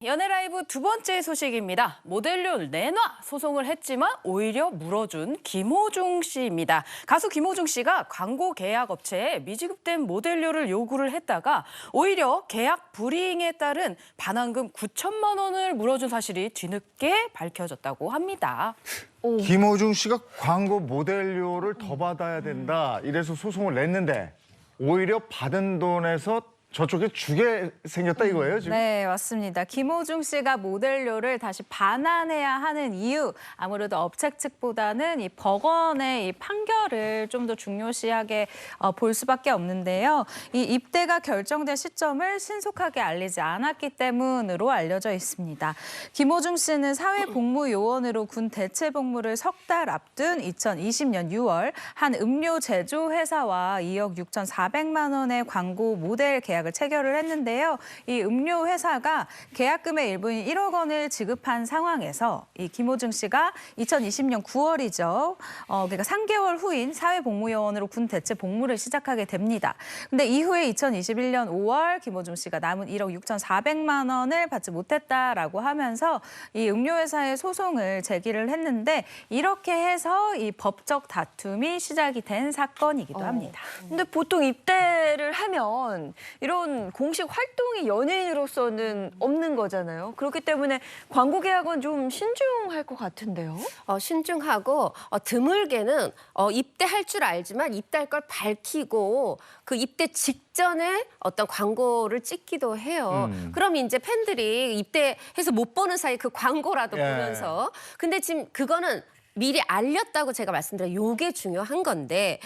연예라이브 두 번째 소식입니다. 모델료 내놔 소송을 했지만 오히려 물어준 김호중 씨입니다. 가수 김호중 씨가 광고 계약 업체에 미지급된 모델료를 요구를 했다가 오히려 계약 불이행에 따른 반환금 9천만 원을 물어준 사실이 뒤늦게 밝혀졌다고 합니다. 김호중 씨가 광고 모델료를 더 받아야 된다 이래서 소송을 냈는데 오히려 받은 돈에서 저쪽에 주게 생겼다 이거예요, 지금? 네, 맞습니다. 김호중 씨가 모델료를 다시 반환해야 하는 이유, 아무래도 업체 측보다는 이 법원의 이 판결을 좀 더 중요시하게 볼 수밖에 없는데요. 이 입대가 결정된 시점을 신속하게 알리지 않았기 때문으로 알려져 있습니다. 김호중 씨는 사회복무요원으로 군 대체복무를 석 달 앞둔 2020년 6월 한 음료 제조 회사와 2억 6,400만 원의 광고 모델 계약을 체결을 했는데요. 이 음료 회사가 계약금의 일부인 1억 원을 지급한 상황에서 이 김호중 씨가 2020년 9월이죠. 그러니까 3개월 후인 사회복무요원으로 군 대체 복무를 시작하게 됩니다. 근데 이후에 2021년 5월 김호중 씨가 남은 1억 6,400만 원을 받지 못했다라고 하면서 이 음료 회사에 소송을 제기를 했는데 이렇게 해서 이 법적 다툼이 시작이 된 사건이기도 합니다. 근데 보통 입대를 하면 이런 공식 활동이 연예인으로서는 없는 거잖아요. 그렇기 때문에 광고 계약은 좀 신중할 것 같은데요. 신중하고 드물게는 입대할 줄 알지만 입대할 걸 밝히고 그 입대 직전에 어떤 광고를 찍기도 해요. 그럼 이제 팬들이 입대해서 못 보는 사이 그 광고라도 보면서. 근데 지금 그거는 미리 알렸다고 제가 말씀드려요. 요게 중요한 건데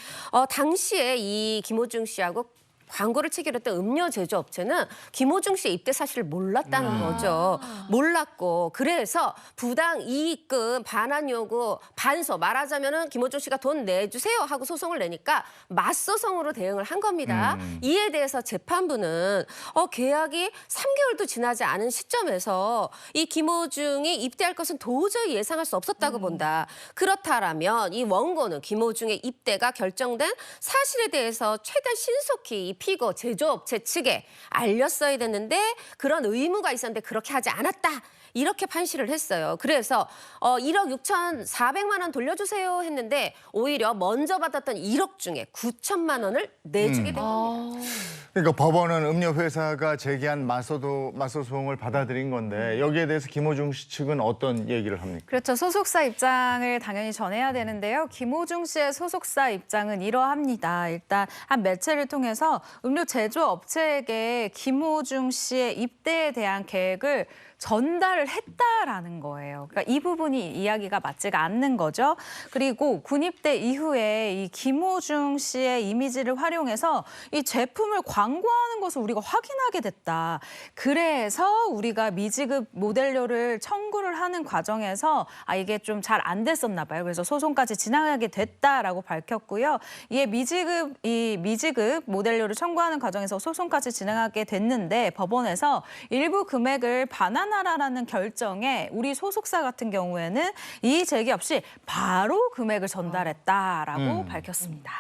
당시에 이 김호중 씨하고 광고를 체결했던 음료 제조업체는 김호중 씨의 입대 사실을 몰랐다는 거죠. 몰랐고 그래서 부당 이익금 반환 요구 반소 말하자면은 김호중 씨가 돈 내주세요 하고 소송을 내니까 맞소송으로 대응을 한 겁니다. 이에 대해서 재판부는 계약이 3개월도 지나지 않은 시점에서 이 김호중이 입대할 것은 도저히 예상할 수 없었다고 본다. 그렇다라면 이 원고는 김호중의 입대가 결정된 사실에 대해서 최대한 신속히 이 피고 제조업체 측에 알렸어야 됐는데 그런 의무가 있었는데 그렇게 하지 않았다. 이렇게 판시를 했어요. 그래서 1억 6,400만 원 돌려주세요 했는데 오히려 먼저 받았던 1억 중에 9천만 원을 내주게 된 겁니다. 그러니까 법원은 음료 회사가 제기한 맞소송을 받아들인 건데 여기에 대해서 김호중 씨 측은 어떤 얘기를 합니까? 그렇죠. 소속사 입장을 당연히 전해야 되는데요. 김호중 씨의 소속사 입장은 이러합니다. 일단 한 매체를 통해서 음료 제조업체에게 김호중 씨의 입대에 대한 계획을 전달을 했다라는 거예요. 그러니까 이 부분이 이야기가 맞지가 않는 거죠. 그리고 군입대 이후에 이 김호중 씨의 이미지를 활용해서 이 제품을 광고하는 것을 우리가 확인하게 됐다. 그래서 우리가 미지급 모델료를 청구를 하는 과정에서 이게 좀 잘 안 됐었나 봐요. 그래서 소송까지 진행하게 됐다라고 밝혔고요. 이에 미지급 모델료를 청구하는 과정에서 소송까지 진행하게 됐는데 법원에서 일부 금액을 반환하라는 결정에 우리 소속사 같은 경우에는 이의 제기 없이 바로 금액을 전달했다라고 밝혔습니다.